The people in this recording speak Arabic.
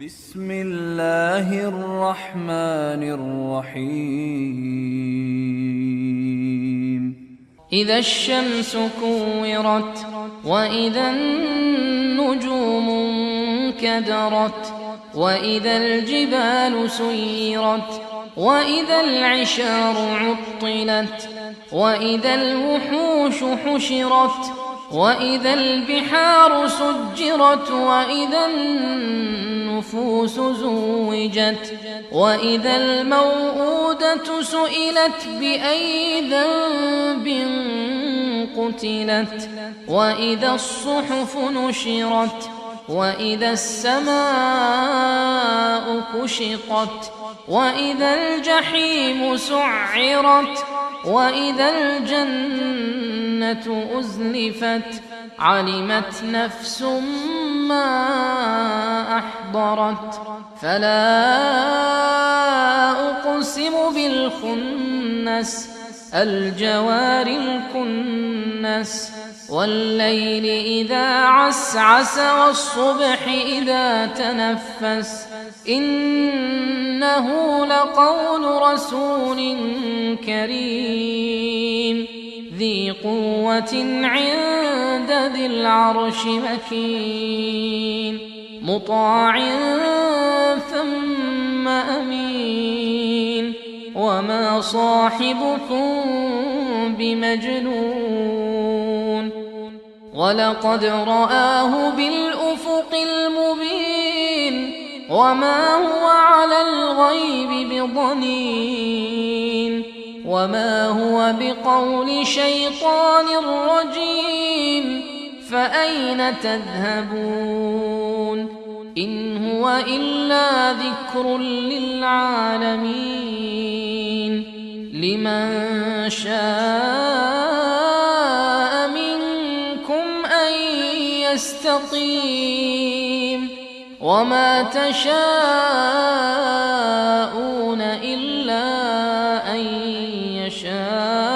بسم الله الرحمن الرحيم إذا الشمس كورت وإذا النجوم انكدرت وإذا الجبال سيرت وإذا العشار عطلت وإذا الوحوش حشرت وإذا البحار سجرت وإذا النفوس زوجت وإذا الموءودة سئلت بأي ذنب قتلت وإذا الصحف نشرت وإذا السماء كشطت وإذا الجحيم سعرت وإذا الجنة أزلفت علمت نفس ما أحضرت فلا أقسم بالخنس الجوار الكنس والليل إذا عسعس والصبح إذا تنفس إنه لقول رسول كريم ذي قوة عند ذي العرش مكين مطاع ثم أمين وما صاحبكم بمجنون ولقد رآه بالأفق المبين وما هو على الغيب بضنين وما هو بقول شيطان رجيم فأين تذهبون إن هو إلا ذكر للعالمين لمن شاء منكم أن يستقيم وما تشاءون إلا أن يشاء